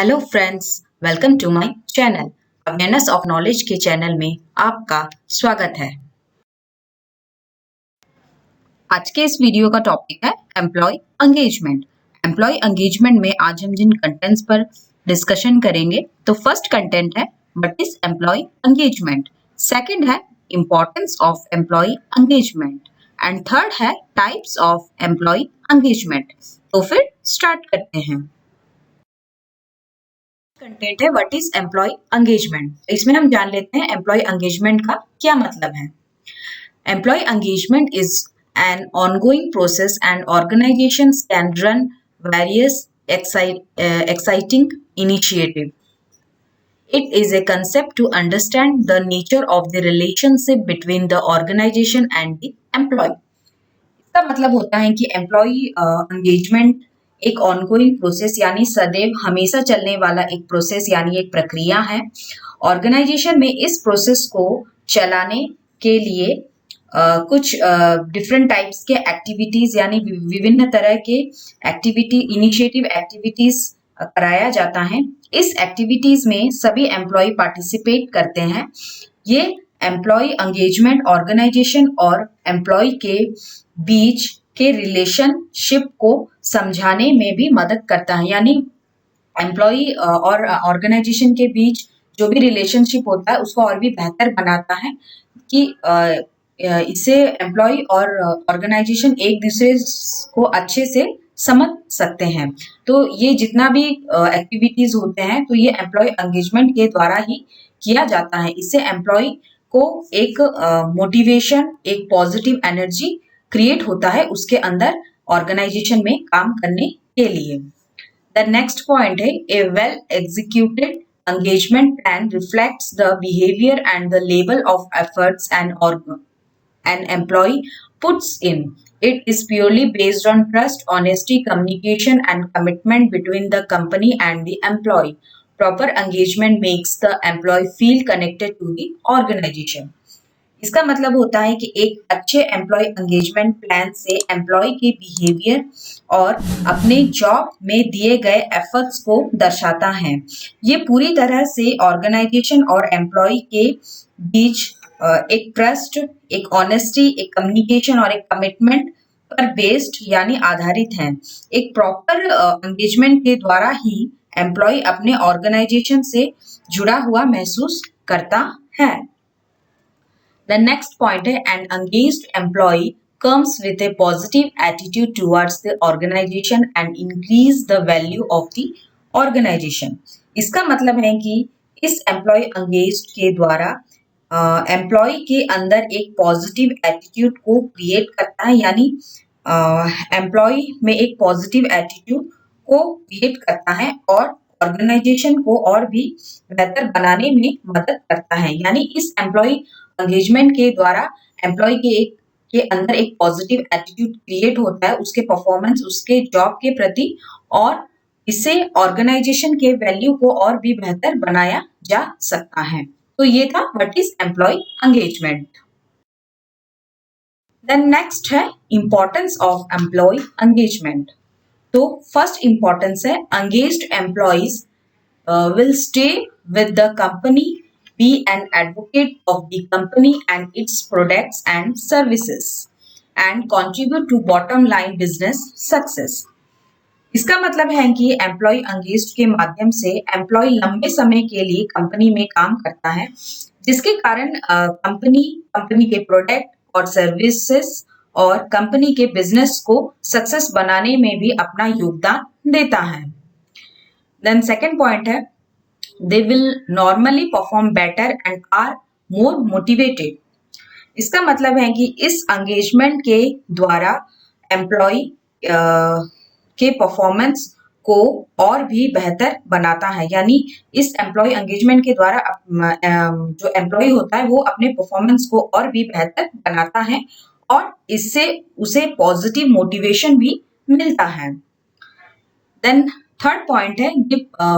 Hello friends, welcome to my channel. Awareness of knowledge के channel में आपका स्वागत है। आज के इस वीडियो का टॉपिक है एम्प्लॉय एंगेजमेंट। एम्प्लॉय एंगेजमेंट में आज हम जिन कंटेंट्स पर डिस्कशन करेंगे, तो फर्स्ट कंटेंट है what is employ engagement, second है importance of employ engagement and third है टाइप्स ऑफ एम्प्लॉय एंगेजमेंट। तो फिर स्टार्ट करते हैं। कंटेंट है व्हाट इज एम्प्लॉय एंगेजमेंट। इसमें हम जान लेते हैं एम्प्लॉय एंगेजमेंट का क्या मतलब है। Employ engagement is an ongoing process and organizations can run various exciting initiative. It is a concept to understand the nature of the relationship between the organization and the employee. इसका मतलब होता है कि employ engagement एक ongoing process यानी सदैव हमेशा चलने वाला एक प्रोसेस यानी एक प्रक्रिया है। ऑर्गेनाइजेशन में इस प्रोसेस को चलाने के लिए कुछ डिफरेंट टाइप्स के एक्टिविटीज यानी विभिन्न तरह के इनिशिएटिव एक्टिविटीज कराया जाता है। इस एक्टिविटीज में सभी एम्प्लॉय पार्टिसिपेट करते हैं। ये एम्प्लॉय एंगेजमेंट ऑर्गेनाइजेशन और एम्प्लॉय के बीच के रिलेशनशिप को समझाने में भी मदद करता है, यानी एम्प्लॉय और ऑर्गेनाइजेशन के बीच जो भी रिलेशनशिप होता है उसको और भी बेहतर बनाता है कि इससे एम्प्लॉय और ऑर्गेनाइजेशन एक दूसरे को अच्छे से समझ सकते हैं। तो ये जितना भी एक्टिविटीज होते हैं तो ये एम्प्लॉय एंगेजमेंट के द्वारा ही किया जाता है। इससे एम्प्लॉय को एक मोटिवेशन, एक पॉजिटिव एनर्जी क्रिएट होता है उसके अंदर ऑर्गेनाइजेशन में काम करने के लिए। द नेक्स्ट पॉइंट है a well executed engagement plan reflects the behavior and the level of efforts an employee puts in. It is purely based on trust, honesty, communication, and commitment between the company and the employee. Proper engagement makes the employee feel connected to the organization. इसका मतलब होता है कि एक अच्छे employ engagement plan से employ के behaviour और अपने जॉब में दिए गए एफर्ट्स को दर्शाता है। ये पूरी तरह से ऑर्गेनाइजेशन और एम्प्लॉय के बीच एक ट्रस्ट, एक ऑनेस्टी, एक कम्युनिकेशन और एक कमिटमेंट पर बेस्ड यानी आधारित है। एक प्रॉपर एंगेजमेंट के द्वारा ही एम्प्लॉय अपने ऑर्गेनाइजेशन से जुड़ा हुआ महसूस करता है। The next point है an engaged employee comes with a positive attitude towards the organization and increase the value of the organization. इसका मतलब है कि इस एम्प्लॉय एंगेज्ड के द्वारा एम्प्लॉय के अंदर एक पॉजिटिव एटीट्यूड को क्रिएट करता है, यानी एम्प्लॉय में एक पॉजिटिव एटीट्यूड को क्रिएट करता है और ऑर्गेनाइजेशन को और भी बेहतर बनाने में मदद करता है। यानी इस एम्प्लॉय एंगेजमेंट के द्वारा एम्प्लॉय के अंदर एक पॉजिटिव एटीट्यूड क्रिएट होता है उसके परफॉर्मेंस, उसके जॉब के प्रति, और इससे ऑर्गेनाइजेशन के वैल्यू को और भी बेहतर बनाया जा सकता है। तो ये था what is employ engagement. Then next है इंपॉर्टेंस ऑफ एम्प्लॉय एंगेजमेंट। तो फर्स्ट इंपॉर्टेंस है engaged employees will stay with the company, be an advocate of the company and its products and services, and contribute to bottom line business success. इसका मतलब है कि employ engaged के माध्यम से employ लंबे समय के लिए कंपनी में काम करता है, जिसके कारण कंपनी के प्रोडक्ट और सर्विसेज और कंपनी के बिजनेस को सक्सेस बनाने में भी अपना योगदान देता है। देन सेकेंड पॉइंट है they will normally perform better and are more motivated. इसका मतलब है कि इस एंगेजमेंट के द्वारा एम्प्लॉय के परफॉर्मेंस को और भी बेहतर बनाता है, यानी इस एम्प्लॉय एंगेजमेंट के द्वारा जो एम्प्लॉय होता है वो अपने परफॉर्मेंस को और भी बेहतर बनाता है और इससे उसे पॉजिटिव मोटिवेशन भी मिलता है। देन थर्ड पॉइंट है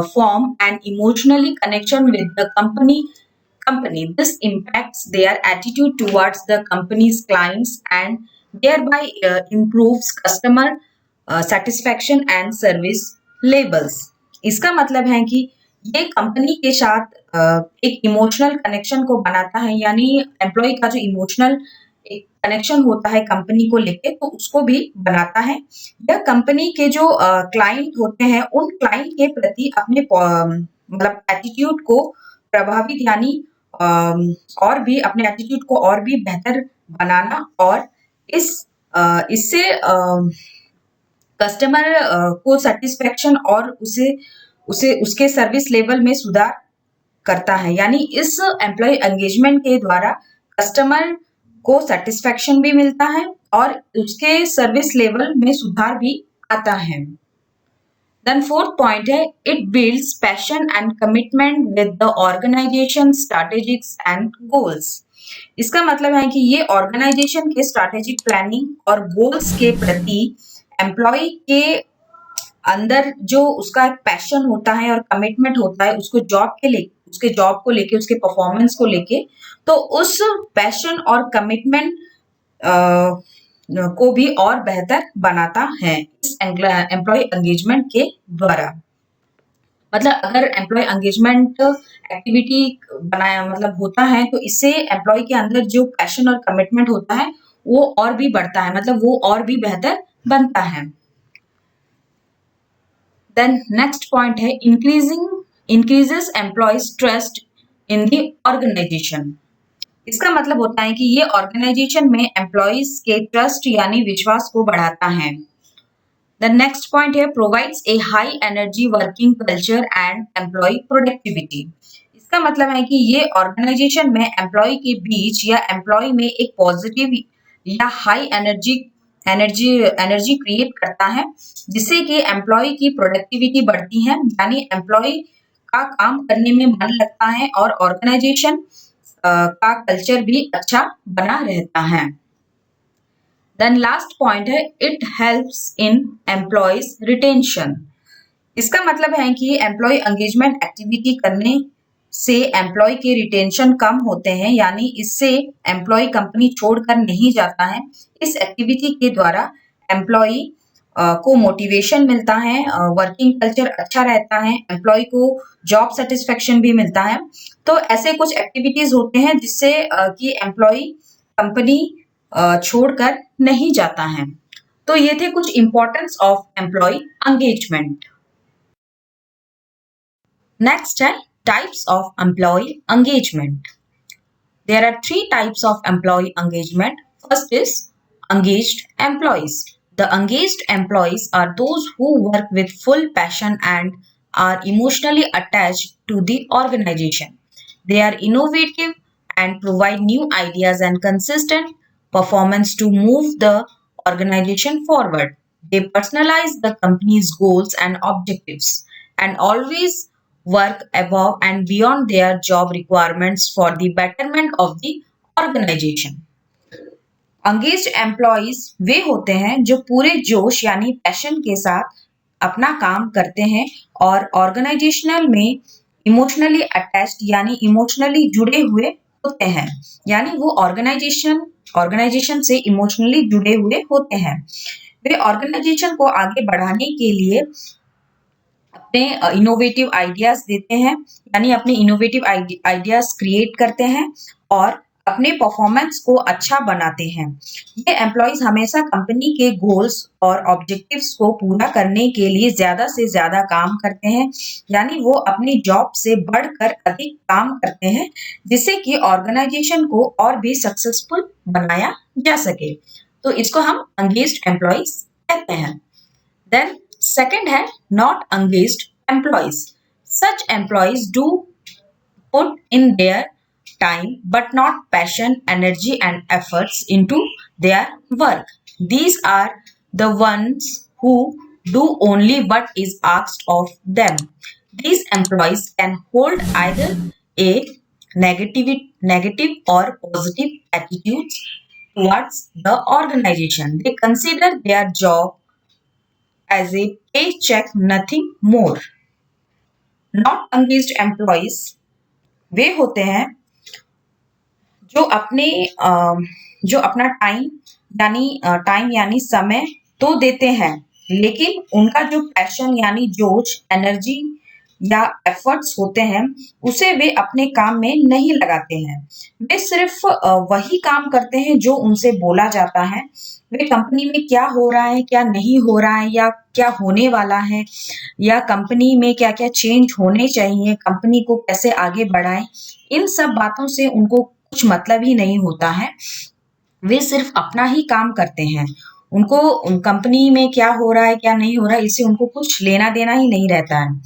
form an emotionally connection with the company. This impacts their attitude towards the company's clients and thereby improves customer satisfaction and service levels. इसका मतलब है कि ये कंपनी के साथ एक इमोशनल कनेक्शन को बनाता है, यानी एम्प्लॉय का जो इमोशनल एक कनेक्शन होता है कंपनी को लेके, तो उसको भी बनाता है। यह कंपनी के जो क्लाइंट होते हैं उन क्लाइंट के प्रति अपने मतलब एटीट्यूड को प्रभावित, यानी और भी अपने एटीट्यूड को और भी बेहतर बनाना, और इस इससे कस्टमर को सेटिस्फेक्शन और उसे उसे उसके सर्विस लेवल में सुधार करता है। यानी इस एम्प्लॉय एंगेजमेंट के द्वारा कस्टमर को सेटिस्फेक्शन भी मिलता है और उसके सर्विस लेवल में सुधार भी आता है। देन फोर्थ पॉइंट है, it builds passion and commitment with the organisation strategics and goals. इसका मतलब है कि ये ऑर्गेनाइजेशन के स्ट्रैटेजिक प्लानिंग और गोल्स के प्रति एम्प्लॉय के अंदर जो उसका एक पैशन होता है और कमिटमेंट होता है उसको जॉब के लिए, उसके जॉब को लेके, उसके परफॉर्मेंस को लेके, तो उस पैशन और कमिटमेंट को भी और बेहतर बनाता है इस एम्प्लॉय एंगेजमेंट के द्वारा। मतलब अगर एम्प्लॉय एंगेजमेंट एक्टिविटी बनाया मतलब होता है, तो इससे एम्प्लॉय के अंदर जो पैशन और कमिटमेंट होता है वो और भी बढ़ता है, मतलब वो और भी बेहतर बनता है। देन नेक्स्ट पॉइंट है, increases employees trust in the organization. इसका मतलब होता है कि ये ऑर्गेनाइजेशन में एम्प्लॉयज के ट्रस्ट यानी विश्वास को बढ़ाता है। द नेक्स्ट पॉइंट है, provides a high energy working culture and employ productivity. इसका मतलब है कि ये ऑर्गेनाइजेशन में एम्प्लॉय के बीच या एम्प्लॉय में एक पॉजिटिव या high energy energy energy create करता है, जिससे कि एम्प्लॉय की प्रोडक्टिविटी बढ़ती है, यानी एम्प्लॉय का काम करने में मन लगता है और ऑर्गेनाइजेशन का कल्चर भी अच्छा बना रहता है। देन लास्ट पॉइंट है, it helps in employees retention. इसका मतलब है कि एम्प्लॉय एंगेजमेंट एक्टिविटी करने से एम्प्लॉय के रिटेंशन कम होते हैं, यानी इससे एम्प्लॉय कंपनी छोड़कर नहीं जाता है। इस एक्टिविटी के द्वारा एम्प्लॉय को मोटिवेशन मिलता है, वर्किंग कल्चर अच्छा रहता है, एम्प्लॉय को जॉब सेटिस्फेक्शन भी मिलता है। तो ऐसे कुछ एक्टिविटीज होते हैं जिससे कि एम्प्लॉय कंपनी छोड़कर नहीं जाता है। तो ये थे कुछ importance of employ engagement. Next है types of employ engagement. There are three types of employee engagement. First is engaged employees. The engaged employees are those who work with full passion and are emotionally attached to the organization. They are innovative and provide new ideas and consistent performance to move the organization forward. They personalize the company's goals and objectives and always work above and beyond their job requirements for the betterment of the organization. Engaged employees वे होते हैं जो पूरे जोश यानी passion के साथ अपना काम करते हैं और ऑर्गेनाइजेशनल में इमोशनली अटैच्ड यानी इमोशनली जुड़े हुए होते हैं, यानी वो ऑर्गेनाइजेशन से इमोशनली जुड़े हुए होते हैं। वे ऑर्गेनाइजेशन को आगे बढ़ाने के लिए अपने इनोवेटिव आइडियाज देते हैं, यानी अपने इनोवेटिव आइडियाज क्रिएट करते हैं और अपने परफॉर्मेंस को अच्छा बनाते हैं। ये एम्प्लॉयज हमेशा कंपनी के गोल्स और ऑब्जेक्टिव्स को पूरा करने के लिए ज्यादा से ज्यादा काम करते हैं, यानी वो अपनी जॉब से बढ़कर अधिक काम करते हैं, जिससे कि ऑर्गेनाइजेशन को और भी सक्सेसफुल बनाया जा सके। तो इसको हम एंगेज्ड एम्प्लॉयज कहते हैं। Then second है not engaged employees. Such employees do put in their time but not passion, energy and efforts into their work. These are the ones who do only what is asked of them. These employees can hold either a negative or positive attitudes towards the organization. They consider their job as a paycheck, nothing more. Not engaged employees वे होते हैं जो जो अपना time यानी समय तो देते हैं, लेकिन उनका जो पैशन यानी जोश, एनर्जी या एफर्ट्स होते हैं उसे वे अपने काम में नहीं लगाते हैं। वे सिर्फ वही काम करते हैं जो उनसे बोला जाता है। वे कंपनी में क्या हो रहा है, क्या नहीं हो रहा है या क्या होने वाला है या कंपनी में क्या-क्या चेंज होने चाहिए, कंपनी को कैसे आगे बढ़ाएं, इन सब बातों से उनको कुछ मतलब ही नहीं होता है। वे सिर्फ अपना ही काम करते हैं। उनको कंपनी में क्या हो रहा है, क्या नहीं हो रहा है, इससे उनको कुछ लेना-देना ही नहीं रहता है।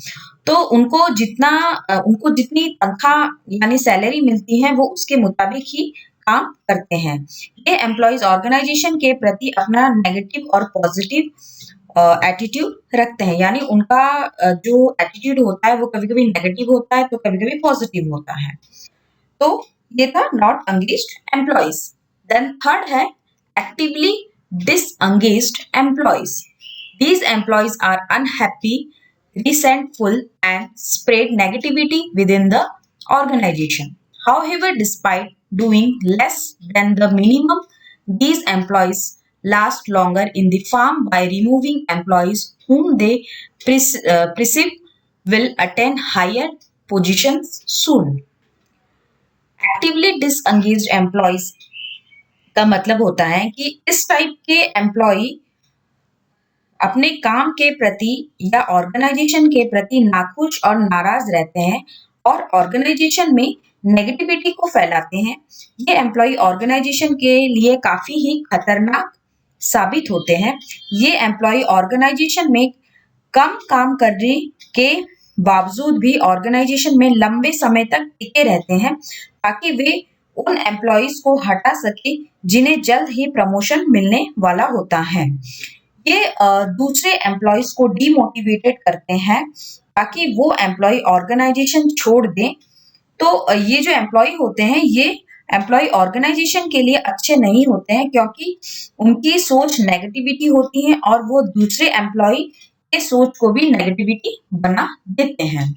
तो उनको जितनी तनख्वाह यानी सैलरी मिलती है, वो उसके मुताबिक ही काम करते हैं। ये एम्प्लॉइज़ ऑर्गेनाइज़ेशन के प्रति अपना नेगेटिव और पॉजिटिव एटीट्यूड रखते हैं। यानी उनका जो एटीट्यूड होता है, वो कभी-कभी नेगेटिव होता है, तो कभी-कभी पॉजिटिव होता है। तो ये था not engaged employees. Then third है actively disengaged employees. These employees are unhappy, resentful, and spread negativity within the organization. However, despite doing less than the minimum, these employees last longer in the firm by removing employees whom they perceive will attain higher positions soon. Actively disengaged employees का मतलब होता है कि इस type के employ अपने काम के प्रति या ऑर्गेनाइजेशन के प्रति नाखुश और नाराज रहते हैं और ऑर्गेनाइजेशन में नेगेटिविटी को फैलाते हैं। ये एम्प्लॉय ऑर्गेनाइजेशन के लिए काफी ही खतरनाक साबित होते हैं। ये एम्प्लॉय ऑर्गेनाइजेशन में कम काम करने के बावजूद भी ऑर्गेनाइजेशन में लंबे समय तक टिके रहते हैं ताकि वे उन एम्प्लॉइज को हटा सके जिन्हें जल्द ही प्रमोशन मिलने वाला होता है। ये दूसरे एम्प्लॉइज को डीमोटिवेटेड करते हैं ताकि वो एम्प्लॉय ऑर्गेनाइजेशन छोड़ दें। तो ये जो एम्प्लॉय होते हैं ये एम्प्लॉय ऑर्गेनाइजेशन के लिए अच्छे नहीं होते हैं क्योंकि उनकी सोच नेगेटिविटी होती है और वो दूसरे एम्प्लॉय के सोच को भी नेगेटिविटी बना देते हैं।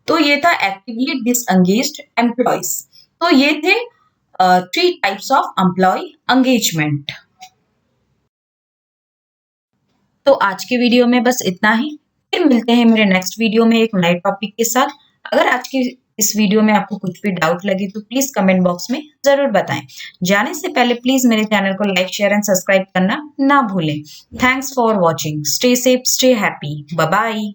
तो ये था एक्टिवली डिसएंगेज्ड एम्प्लॉइज। तो ये थे 3 टाइप्स ऑफ एम्प्लॉय एंगेजमेंट। तो आज के वीडियो में बस इतना ही। फिर मिलते हैं मेरे नेक्स्ट वीडियो में एक नए टॉपिक के साथ। अगर आज के इस वीडियो में आपको कुछ भी डाउट लगे तो प्लीज कमेंट बॉक्स में जरूर बताएं। जाने से पहले प्लीज मेरे चैनल को लाइक, शेयर एंड सब्सक्राइब करना ना भूलें। Thanks for watching. Stay safe, stay happy. Bye bye.